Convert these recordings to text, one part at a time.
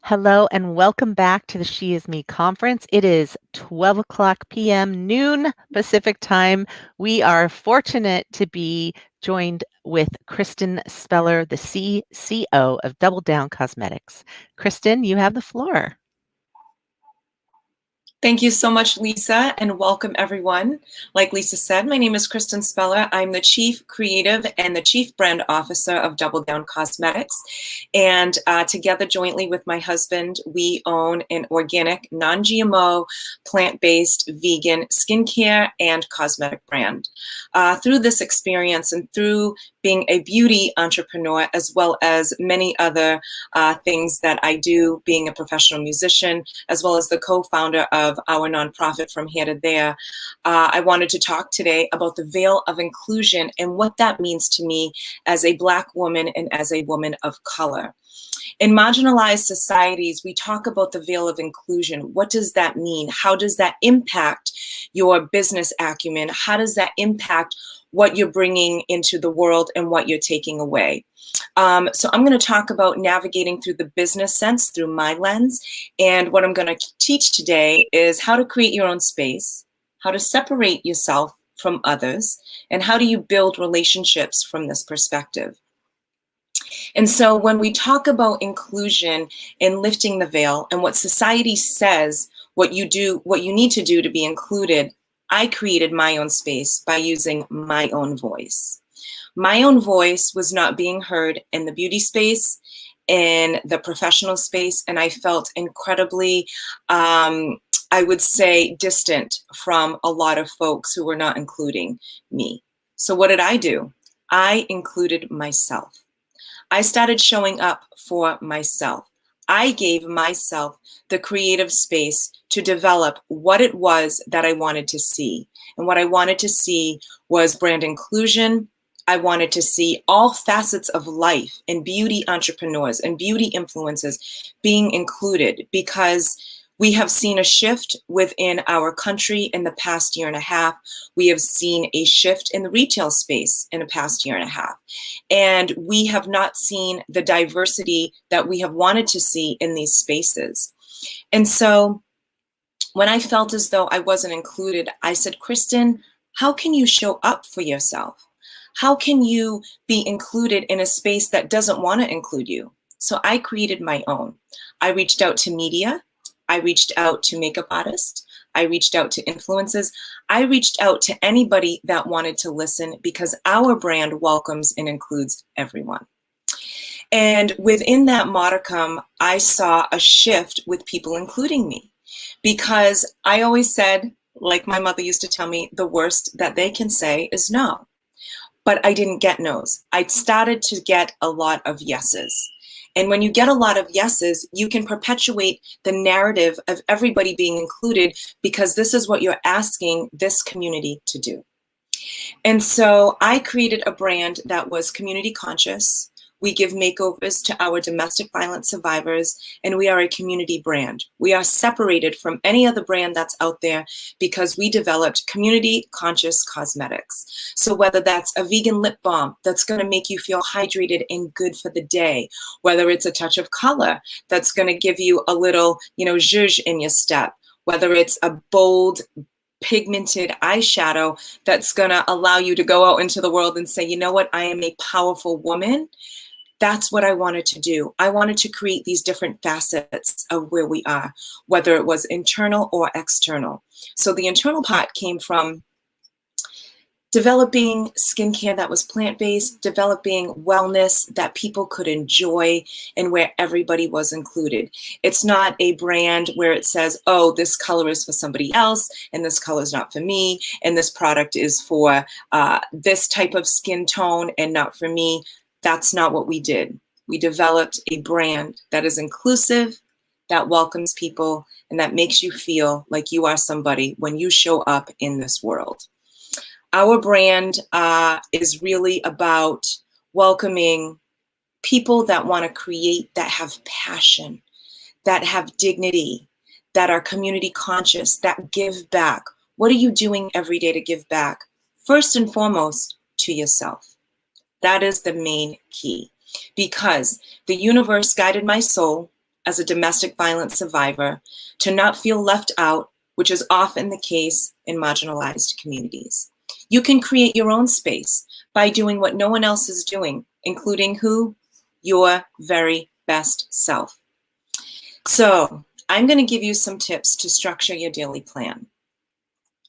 Hello and welcome back to the She Is Me conference. It is 12 o'clock p.m., noon Pacific time. We are fortunate to be joined with Kristen Speller, the CCO of Double Down Cosmetics. Kristen, you have the floor. Thank you so much, Lisa, and welcome everyone. Like Lisa said, my name is Kristen Speller. I'm the Chief Creative and the Chief Brand Officer of Double Down Cosmetics. And together, jointly with my husband, we own an organic, non-GMO, plant-based, vegan skincare and cosmetic brand. Through this experience and through being a beauty entrepreneur, as well as many other things that I do, being a professional musician, as well as the co-founder of our nonprofit From Here to There, I wanted to talk today about the veil of inclusion and what that means to me as a Black woman and as a woman of color. In marginalized societies, we talk about the veil of inclusion. What does that mean? How does that impact your business acumen? How does that impact what you're bringing into the world and what you're taking away? So I'm going to talk about navigating through the business sense through my lens. And what I'm going to teach today is how to create your own space, how to separate yourself from others, and how do you build relationships from this perspective. And so when we talk about inclusion and lifting the veil and what society says, what you need to do to be included, I created my own space by using my own voice. My own voice was not being heard in the beauty space, in the professional space, and I felt incredibly, I would say, distant from a lot of folks who were not including me. So what did I do? I included myself. I started showing up for myself. I gave myself the creative space to develop what it was that I wanted to see. And what I wanted to see was brand inclusion. I wanted to see all facets of life and beauty entrepreneurs and beauty influencers being included, because we have seen a shift within our country in the past year and a half. We have seen a shift in the retail space in the past year and a half. And we have not seen the diversity that we have wanted to see in these spaces. And so when I felt as though I wasn't included, I said, Kristen, how can you show up for yourself? How can you be included in a space that doesn't want to include you? So I created my own. I reached out to media. I reached out to makeup artists. I reached out to influencers. I reached out to anybody that wanted to listen, because our brand welcomes and includes everyone. And within that modicum, I saw a shift with people including me, because I always said, like my mother used to tell me, the worst that they can say is no. But I didn't get no's. I started to get a lot of yeses. And when you get a lot of yeses, you can perpetuate the narrative of everybody being included, because this is what you're asking this community to do. And so I created a brand that was community conscious. We give makeovers to our domestic violence survivors, and we are a community brand. We are separated from any other brand that's out there because we developed community conscious cosmetics. So whether that's a vegan lip balm that's going to make you feel hydrated and good for the day, whether it's a touch of color that's going to give you a little, zhuzh in your step, whether it's a bold, pigmented eyeshadow that's going to allow you to go out into the world and say, you know what, I am a powerful woman. That's what I wanted to do. I wanted to create these different facets of where we are, whether it was internal or external. So the internal part came from developing skincare that was plant-based, developing wellness that people could enjoy, and where everybody was included. It's not a brand where it says, oh, this color is for somebody else, and this color is not for me, and this product is for this type of skin tone and not for me. That's not what we did. We developed a brand that is inclusive, that welcomes people, and that makes you feel like you are somebody when you show up in this world. Our brand is really about welcoming people that want to create, that have passion, that have dignity, that are community conscious, that give back. What are you doing every day to give back? First and foremost, to yourself. That is the main key, because the universe guided my soul as a domestic violence survivor to not feel left out, which is often the case in marginalized communities. You can create your own space by doing what no one else is doing, including who? Your very best self. So I'm going to give you some tips to structure your daily plan.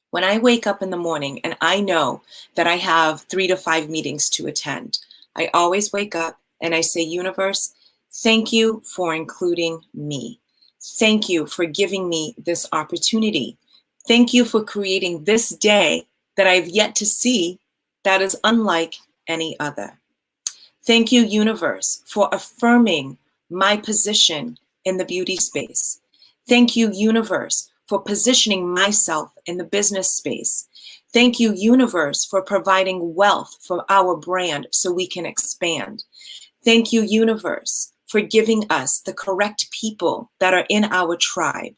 When I wake up in the morning and I know that I have 3 to 5 meetings to attend, I always wake up and I say, universe, thank you for including me. Thank you for giving me this opportunity. Thank you for creating this day that I've yet to see that is unlike any other. Thank you, universe, for affirming my position in the beauty space. Thank you, universe, for positioning myself in the business space. Thank you, universe, for providing wealth for our brand so we can expand. Thank you, universe, for giving us the correct people that are in our tribe.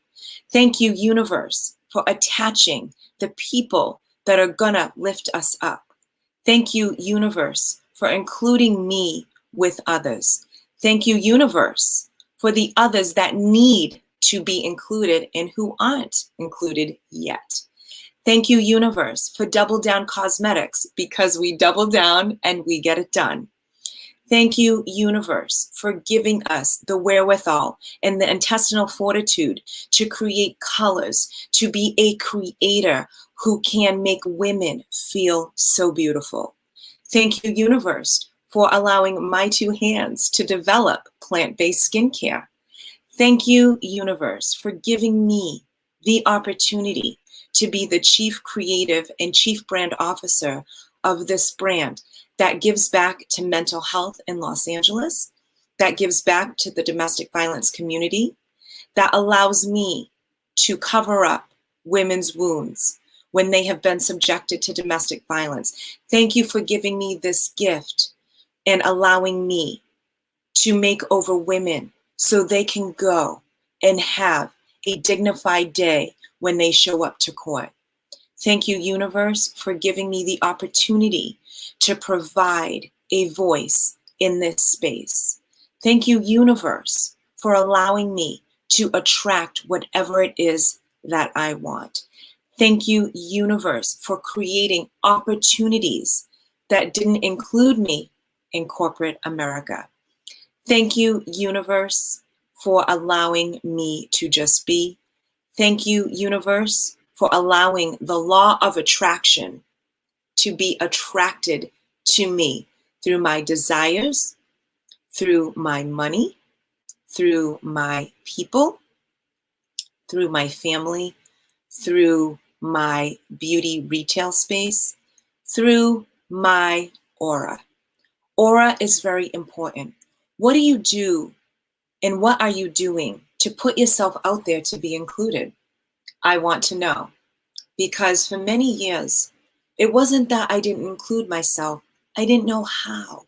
Thank you, universe, for attaching the people that are gonna lift us up. Thank you, universe, for including me with others. Thank you, universe, for the others that need to be included and who aren't included yet. Thank you, universe, for Double Down Cosmetics, because we double down and we get it done. Thank you, universe, for giving us the wherewithal and the intestinal fortitude to create colors, to be a creator who can make women feel so beautiful. Thank you, universe, for allowing my 2 hands to develop plant-based skincare. Thank you, universe, for giving me the opportunity to be the chief creative and chief brand officer of this brand that gives back to mental health in Los Angeles, that gives back to the domestic violence community, that allows me to cover up women's wounds when they have been subjected to domestic violence. Thank you for giving me this gift and allowing me to make over women so they can go and have a dignified day when they show up to court. Thank you, universe, for giving me the opportunity to provide a voice in this space. Thank you, universe, for allowing me to attract whatever it is that I want. Thank you, universe, for creating opportunities that didn't include me in corporate America. Thank you, universe, for allowing me to just be. Thank you, universe, for allowing the law of attraction to be attracted to me through my desires, through my money, through my people, through my family, through my beauty retail space, through my aura. Aura is very important. What do you do and what are you doing to put yourself out there to be included? I want to know, because for many years, it wasn't that I didn't include myself. I didn't know how.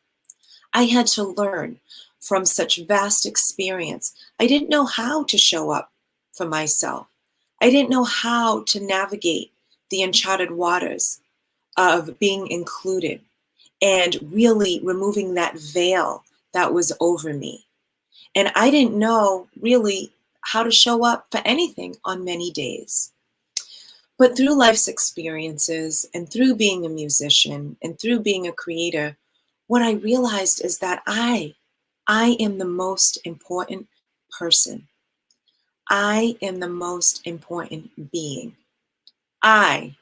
I had to learn from such vast experience. I didn't know how to show up for myself. I didn't know how to navigate the uncharted waters of being included and really removing that veil that was over me. And I didn't know really how to show up for anything on many days. But through life's experiences and through being a musician and through being a creator, what I realized is that I am the most important person. I am the most important being. I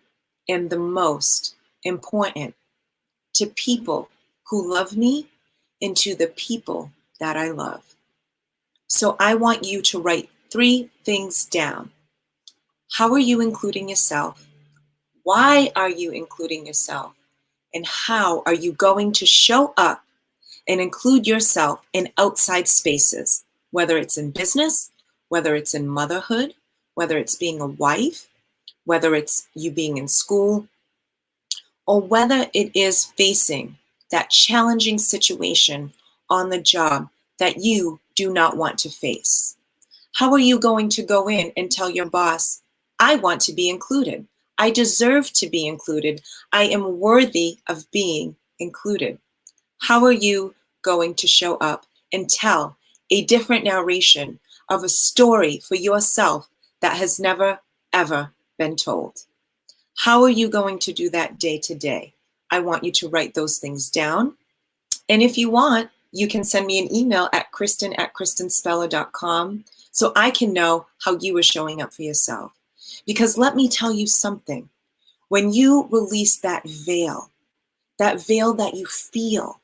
am the most important to people who love me and to the people that I love. So I want you to write 3 things down. How are you including yourself? Why are you including yourself? And how are you going to show up and include yourself in outside spaces, whether it's in business, whether it's in motherhood, whether it's being a wife, whether it's you being in school, or whether it is facing that challenging situation on the job that you do not want to face. How are you going to go in and tell your boss, I want to be included. I deserve to be included. I am worthy of being included. How are you going to show up and tell a different narration of a story for yourself that has never, ever been told. How are you going to do that day to day? I want you to write those things down. And if you want, you can send me an email at kristen@kristenspeller.com so I can know how you are showing up for yourself. Because let me tell you something. When you release that veil that you feel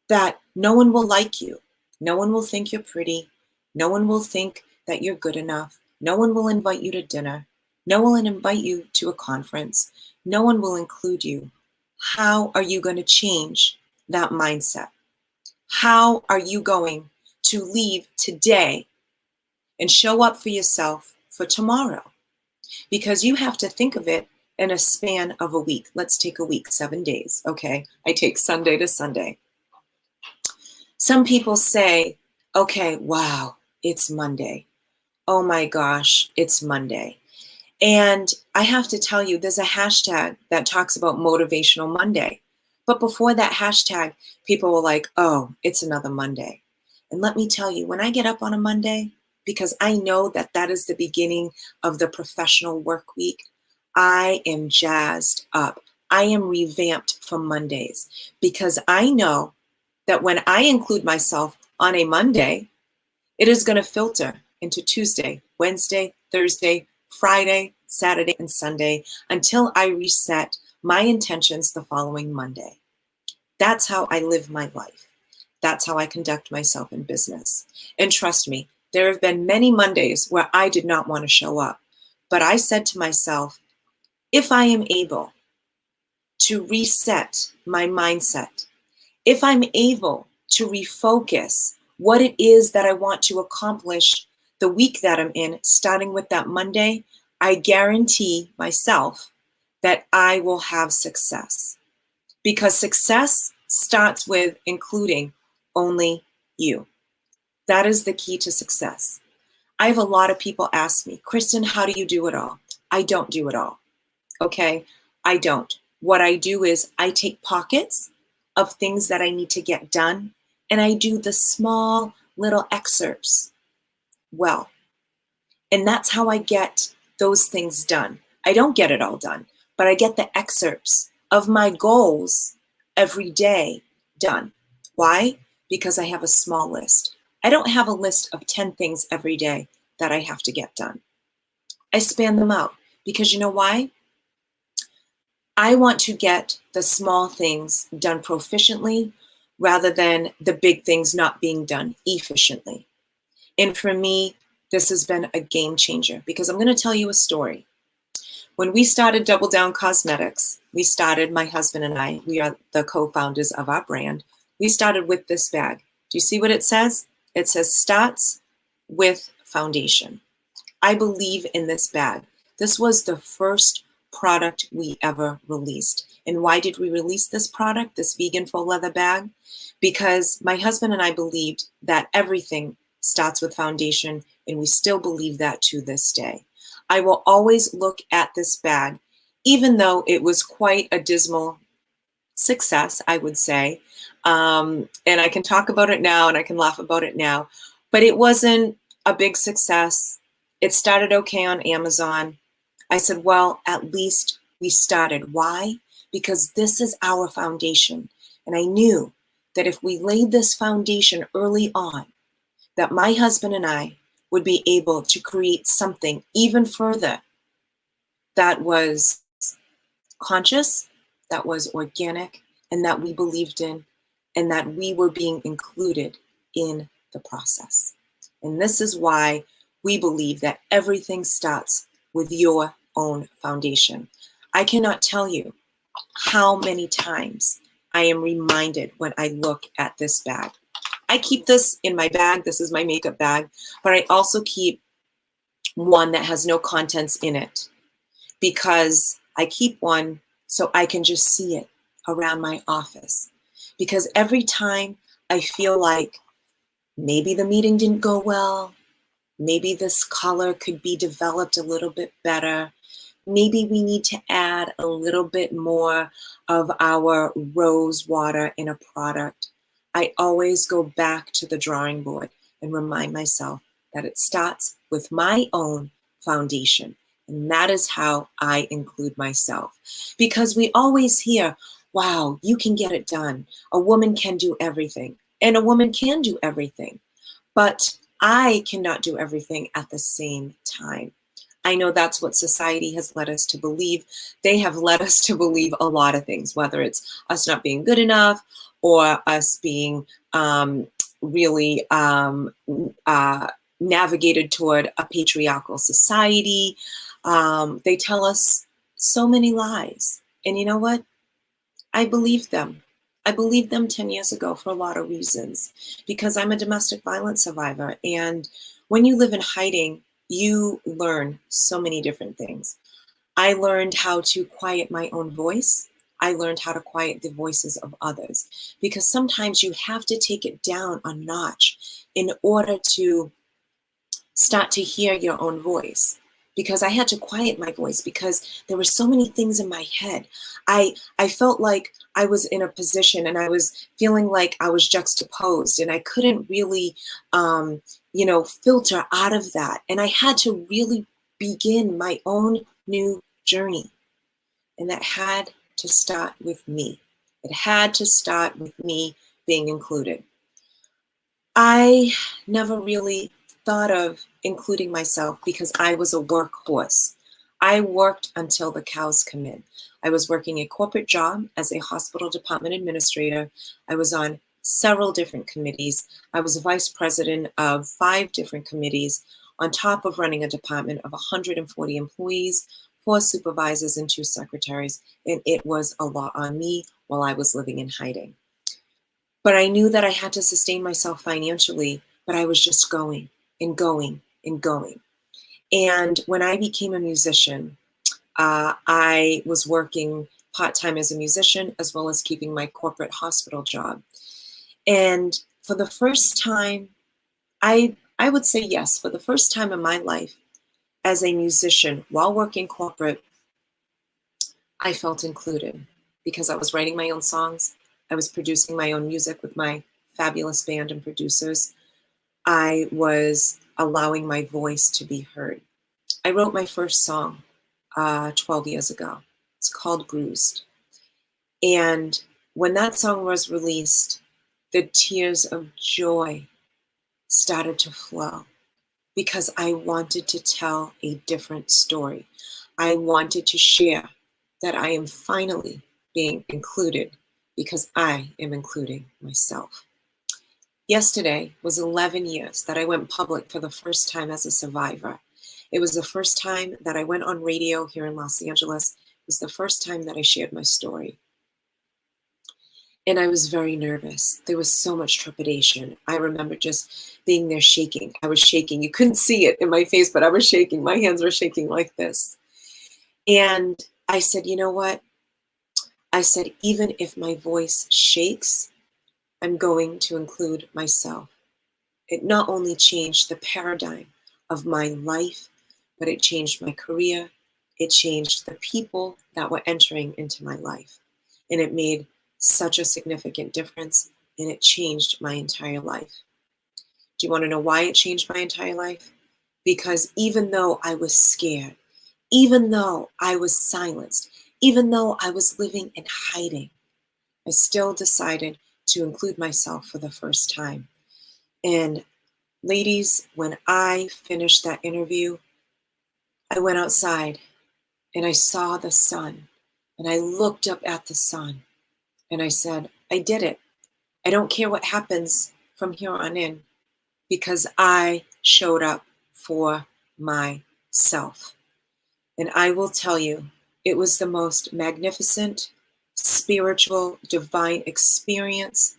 that no one will like you, no one will think you're pretty, no one will think that you're good enough, no one will invite you to dinner, no one will invite you to a conference, no one will include you. How are you going to change that mindset? How are you going to leave today and show up for yourself for tomorrow? Because you have to think of it in a span of a week. Let's take a week, 7 days. Okay, I take Sunday to Sunday. Some people say, okay, wow, it's Monday. Oh my gosh, it's Monday. And I have to tell you, there's a hashtag that talks about Motivational Monday. But before that hashtag, people were like, oh, it's another Monday. And let me tell you, when I get up on a Monday, because I know that that is the beginning of the professional work week, I am jazzed up. I am revamped for Mondays because I know that when I include myself on a Monday, it is going to filter into Tuesday, Wednesday, Thursday, Friday, Saturday, and Sunday until I reset my intentions the following Monday. That's how I live my life. That's how I conduct myself in business. And trust me, there have been many Mondays where I did not want to show up. But I said to myself, if I am able to reset my mindset, if I'm able to refocus what it is that I want to accomplish the week that I'm in, starting with that Monday, I guarantee myself that I will have success. Because success starts with including only you. That is the key to success. I have a lot of people ask me, Kristen, how do you do it all? I don't do it all. Okay? I don't. What I do is I take pockets of things that I need to get done, and I do the small little excerpts well. And that's how I get those things done. I don't get it all done, but I get the excerpts of my goals every day done. Why? Because I have a small list. I don't have a list of 10 things every day that I have to get done. I span them out because you know why? I want to get the small things done proficiently rather than the big things not being done efficiently. And for me, this has been a game changer because I'm going to tell you a story. When we started Double Down Cosmetics, my husband and I, we are the co-founders of our brand. We started with this bag. Do you see what it says? It says starts with foundation. I believe in this bag. This was the first product we ever released. And why did we release this product, this vegan faux leather bag? Because my husband and I believed that everything starts with foundation, and we still believe that to this day. I will always look at this bag, even though it was quite a dismal success, I would say. And I can talk about it now and I can laugh about it now, but it wasn't a big success. It started okay on Amazon. I said, well, at least we started. Why? Because this is our foundation. And I knew that if we laid this foundation early on, that my husband and I would be able to create something even further that was conscious, that was organic, and that we believed in, and that we were being included in the process. And this is why we believe that everything starts with your own foundation. I cannot tell you how many times I am reminded when I look at this bag. I keep this in my bag. This is my makeup bag, but I also keep one that has no contents in it because I keep one so I can just see it around my office. Because every time I feel like maybe the meeting didn't go well, maybe this color could be developed a little bit better, maybe we need to add a little bit more of our rose water in a product, I always go back to the drawing board and remind myself that it starts with my own foundation. And that is how I include myself. Because we always hear, wow, you can get it done. A woman can do everything. And a woman can do everything. But I cannot do everything at the same time. I know that's what society has led us to believe. They have led us to believe a lot of things, whether it's us not being good enough or us being really navigated toward a patriarchal society. They tell us so many lies. And you know what? I believed them. I believed them 10 years ago for a lot of reasons because I'm a domestic violence survivor. And when you live in hiding, you learn so many different things. I learned how to quiet my own voice. I learned how to quiet the voices of others because sometimes you have to take it down a notch in order to start to hear your own voice. Because I had to quiet my voice because there were so many things in my head. I felt like I was in a position and I was feeling like I was juxtaposed and I couldn't really, filter out of that. And I had to really begin my own new journey. And that had to start with me. It had to start with me being included. I never really thought of including myself because I was a workhorse. I worked until the cows come in. I was working a corporate job as a hospital department administrator. I was on several different committees. I was a vice president of 5 different committees, on top of running a department of 140 employees, 4 supervisors, and 2 secretaries. And it was a lot on me while I was living in hiding. But I knew that I had to sustain myself financially, but I was just going and going and going. And when I became a musician, I was working part-time as a musician as well as keeping my corporate hospital job. And for the first time, I would say yes, for the first time in my life as a musician while working corporate, I felt included because I was writing my own songs. I was producing my own music with my fabulous band and producers. I was allowing my voice to be heard. I wrote my first song 12 years ago. It's called Bruised. And when that song was released, the tears of joy started to flow because I wanted to tell a different story. I wanted to share that I am finally being included because I am including myself. Yesterday was 11 years that I went public for the first time as a survivor. It was the first time that I went on radio here in Los Angeles. It was the first time that I shared my story. And I was very nervous. There was so much trepidation. I remember just being there shaking. I was shaking. You couldn't see it in my face, but I was shaking. My hands were shaking like this. And I said, you know what? I said, even if my voice shakes, I'm going to include myself. It not only changed the paradigm of my life, but it changed my career. It changed the people that were entering into my life. And it made such a significant difference, and it changed my entire life. Do you want to know why it changed my entire life? Because even though I was scared, even though I was silenced, even though I was living in hiding, I still decided to include myself for the first time. And ladies, when I finished that interview, I went outside and I saw the sun and I looked up at the sun and I said, I did it. I don't care what happens from here on in because I showed up for myself. And I will tell you, it was the most magnificent, spiritual, divine experience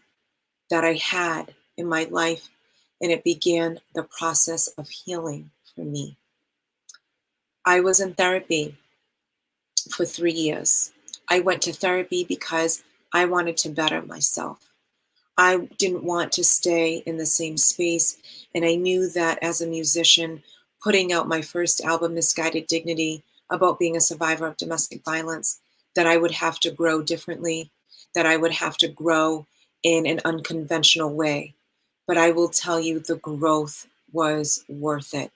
that I had in my life. And it began the process of healing for me. I was in therapy for 3 years. I went to therapy because I wanted to better myself. I didn't want to stay in the same space. And I knew that as a musician, putting out my first album, Misguided Dignity, about being a survivor of domestic violence, that I would have to grow differently, that I would have to grow in an unconventional way. But I will tell you, the growth was worth it.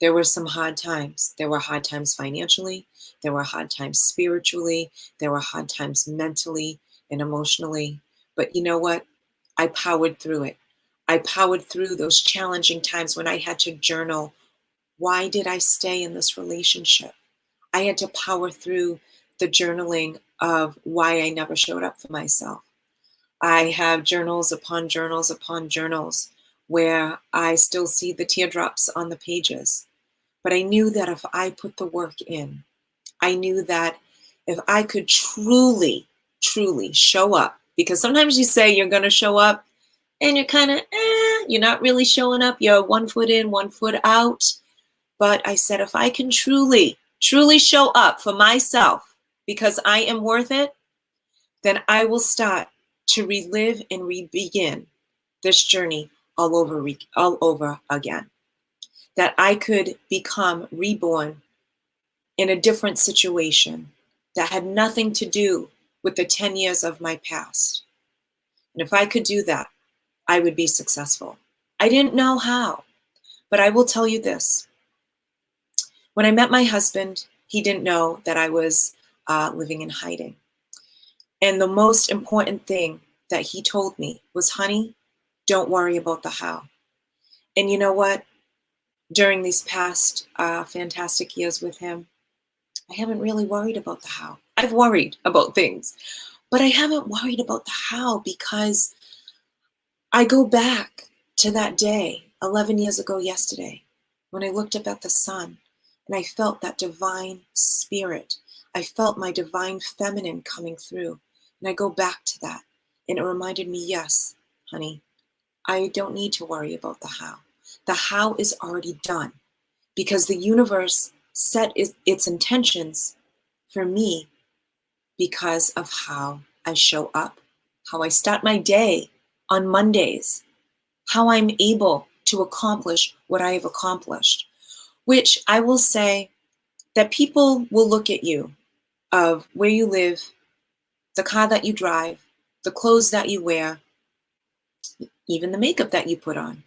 There were some hard times. There were hard times financially. There were hard times spiritually. There were hard times mentally and emotionally. But you know what? I powered through it. I powered through those challenging times when I had to journal. Why did I stay in this relationship? I had to power through the journaling of why I never showed up for myself. I have journals upon journals upon journals where I still see the teardrops on the pages. But I knew that if I put the work in, I knew that if I could truly, truly show up, because sometimes you say you're going to show up and you're kind of, you're not really showing up. You're 1 foot in, 1 foot out. But I said, if I can truly, truly show up for myself because I am worth it, then I will start to relive and re-begin this journey all over again. That I could become reborn in a different situation that had nothing to do with the 10 years of my past. And if I could do that, I would be successful. I didn't know how, but I will tell you this. When I met my husband, he didn't know that I was living in hiding. And the most important thing that he told me was, honey, don't worry about the how. And you know what? During these past fantastic years with him, I haven't really worried about the how. I've worried about things, but I haven't worried about the how because I go back to that day, 11 years ago yesterday, when I looked up at the sun and I felt that divine spirit. I felt my divine feminine coming through. And I go back to that. And it reminded me, yes, honey, I don't need to worry about the how. The how is already done because the universe set its intentions for me because of how I show up, how I start my day on Mondays, how I'm able to accomplish what I have accomplished, which I will say that people will look at you of where you live, the car that you drive, the clothes that you wear, even the makeup that you put on.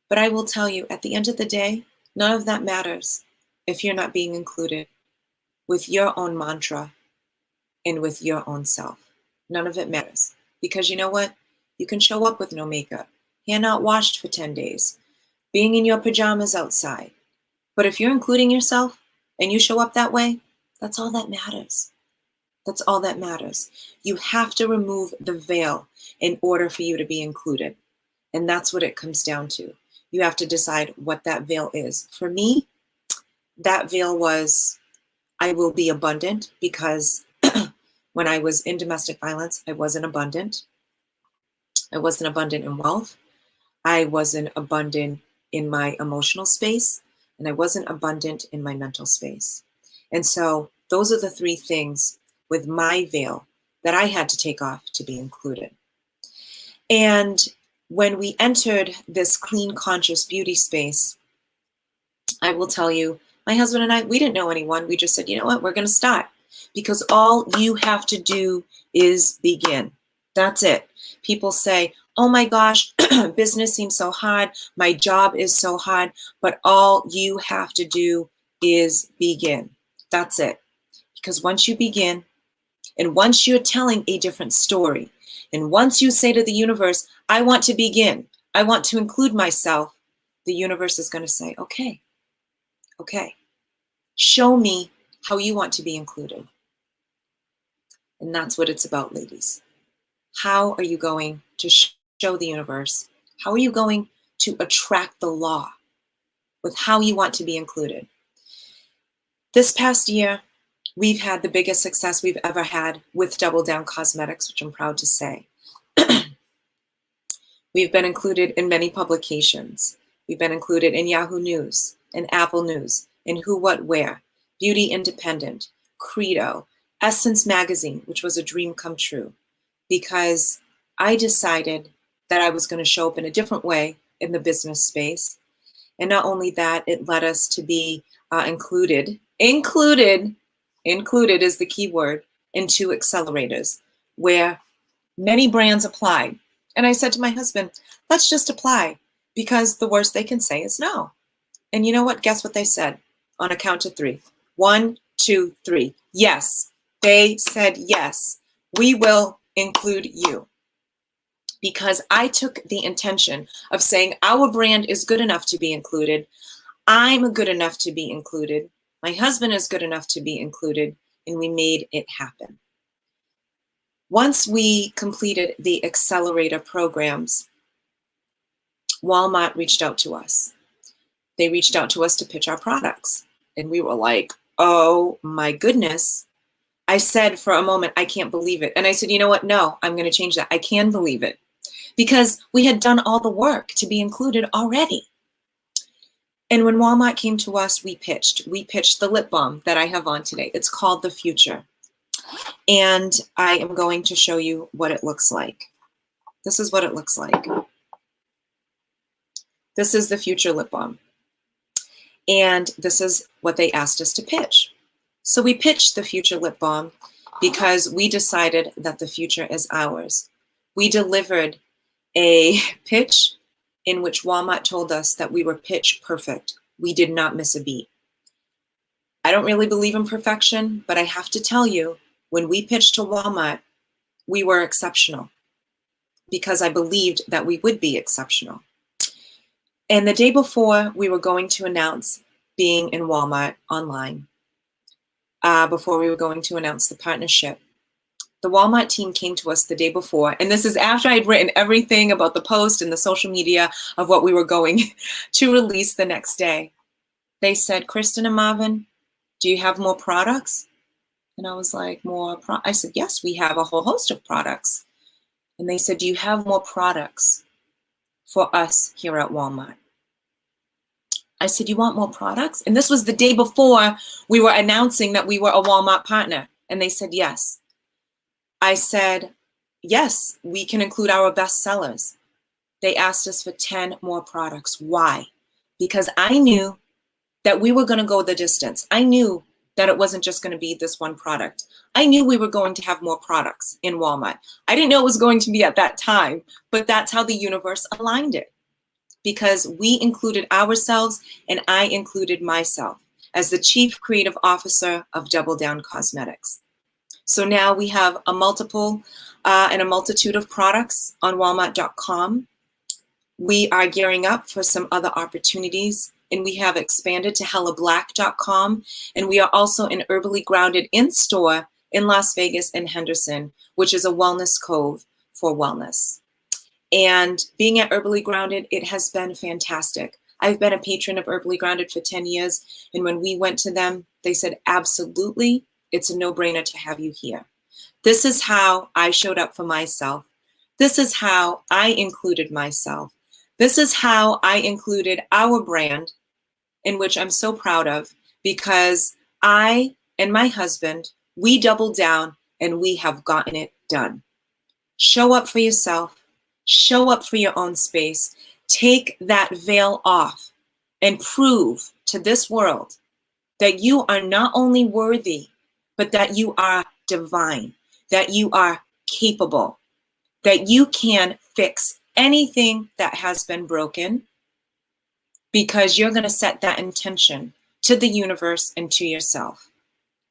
But I will tell you, at the end of the day, none of that matters if you're not being included with your own mantra and with your own self. None of it matters. Because you know what? You can show up with no makeup, hair not washed for 10 days, being in your pajamas outside. But if you're including yourself and you show up that way, that's all that matters. That's all that matters. You have to remove the veil in order for you to be included. And that's what it comes down to. You have to decide what that veil is. For me, that veil was, I will be abundant because when I was in domestic violence, I wasn't abundant. I wasn't abundant in wealth. I wasn't abundant in my emotional space. And I wasn't abundant in my mental space. And so those are the three things with my veil that I had to take off to be included. And when we entered this clean, conscious beauty space, I will tell you, my husband and I, we didn't know anyone. We just said, you know what, we're going to start because all you have to do is begin. That's it. People say, oh my gosh, business seems so hard. My job is so hard, but all you have to do is begin. That's it. Because once you begin, and once you're telling a different story, and once you say to the universe, I want to begin, I want to include myself, the universe is going to say, okay, show me how you want to be included. And that's what it's about, ladies. How are you going to show the universe? How are you going to attract the law with how you want to be included? This past year, we've had the biggest success we've ever had with Double Down Cosmetics, which I'm proud to say. We've been included in many publications. We've been included in Yahoo News, in Apple News, in Who, What, Where, Beauty Independent, Credo, Essence Magazine, which was a dream come true, because I decided that I was going to show up in a different way in the business space. And not only that, it led us to be included is the key word, in 2 accelerators where many brands applied. And I said to my husband, let's just apply because the worst they can say is no. And you know what? Guess what they said on a count of 3. 1, 2, 3. Yes. They said yes. We will include you. Because I took the intention of saying our brand is good enough to be included. I'm good enough to be included. My husband is good enough to be included. And we made it happen. Once we completed the accelerator programs, Walmart reached out to us. They reached out to us to pitch our products. And we were like, oh my goodness. I said for a moment, I can't believe it. And I said, you know what? No, I'm going to change that. I can believe it. Because we had done all the work to be included already. And when Walmart came to us, we pitched the lip balm that I have on today. It's called The Future. And I am going to show you what it looks like. This is what it looks like. This is the Future lip balm. And this is what they asked us to pitch. So we pitched the Future lip balm because we decided that the future is ours. We delivered a pitch in which Walmart told us that we were pitch perfect. We did not miss a beat. I don't really believe in perfection, but I have to tell you, when we pitched to Walmart, we were exceptional because I believed that we would be exceptional. And the day before we were going to announce being in Walmart online, before we were going to announce the partnership, the Walmart team came to us the day before, and this is after I'd written everything about the post and the social media of what we were going to release the next day. They said, Kristen and Marvin, do you have more products? And I was like, I said, yes, we have a whole host of products. And they said, do you have more products for us here at Walmart? I said, you want more products? And this was the day before we were announcing that we were a Walmart partner. And they said, yes. I said, yes, we can include our best sellers. They asked us for 10 more products. Why? Because I knew that we were going to go the distance. I knew that it wasn't just going to be this one product. I knew we were going to have more products in Walmart. I didn't know it was going to be at that time, but that's how the universe aligned it. Because we included ourselves and I included myself as the Chief Creative Officer of Double Down Cosmetics. So now we have a multitude of products on Walmart.com. We are gearing up for some other opportunities, and we have expanded to HellaBlack.com, and we are also in Herbally Grounded in-store in Las Vegas and Henderson, which is a wellness cove for wellness. And being at Herbally Grounded, it has been fantastic. I've been a patron of Herbally Grounded for 10 years, and when we went to them, they said, absolutely, it's a no-brainer to have you here. This is how I showed up for myself. This is how I included myself. This is how I included our brand, in which I'm so proud of, because I and my husband, we doubled down and we have gotten it done. Show up for yourself. Show up for your own space. Take that veil off and prove to this world that you are not only worthy, but that you are divine, that you are capable, that you can fix anything that has been broken, because you're going to set that intention to the universe and to yourself.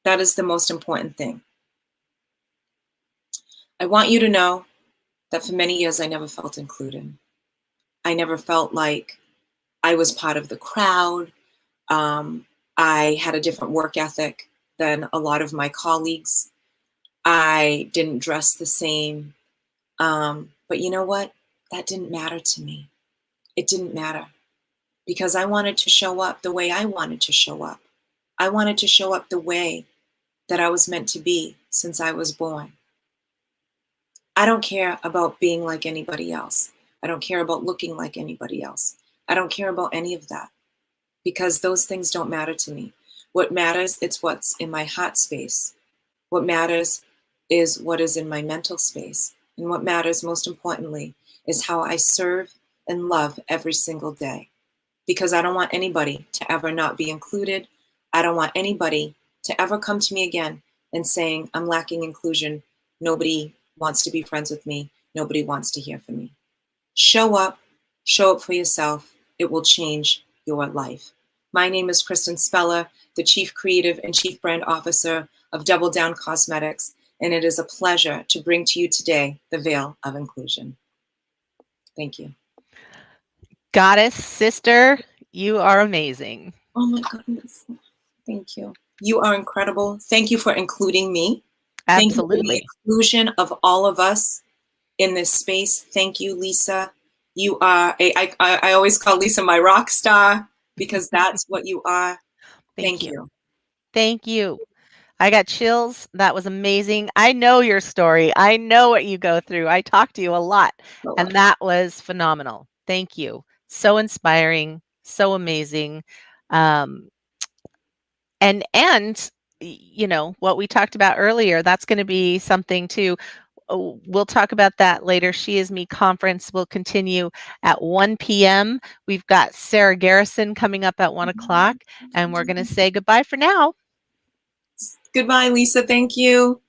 That is the most important thing. I want you to know that for many years, I never felt included. I never felt like I was part of the crowd. I had a different work ethic than a lot of my colleagues. I didn't dress the same. But you know what? That didn't matter to me. It didn't matter because I wanted to show up the way I wanted to show up. I wanted to show up the way that I was meant to be since I was born. I don't care about being like anybody else. I don't care about looking like anybody else. I don't care about any of that because those things don't matter to me. What matters is what's in my heart space. What matters is what is in my mental space. And what matters most importantly is how I serve and love every single day. Because I don't want anybody to ever not be included. I don't want anybody to ever come to me again and saying, I'm lacking inclusion. Nobody wants to be friends with me. Nobody wants to hear from me. Show up, Show up for yourself. It will change your life. My name is Kristen Speller, the Chief Creative and Chief Brand Officer of Double Down Cosmetics, and it is a pleasure to bring to you today the Veil of Inclusion. Thank you. Goddess, sister, you are amazing. Oh my goodness. Thank you. You are incredible. Thank you for including me. Thank you for the Absolutely. inclusion of all of us in this space. Thank you, Lisa. You are I always call Lisa my rock star because that's what you are. Thank Thank you. you. Thank you. I got chills. That was amazing. I know your story. I know what you go through. I talk to you a lot, and that was phenomenal. Thank you. So inspiring, so amazing. Um, and you know what we talked about earlier, that's going to be something too. Oh, we'll talk about that later. She Is Me conference will continue at 1 p.m. We've got Sarah Garrison coming up at 1 o'clock, and we're going to say goodbye for now. Goodbye, Lisa. Thank you.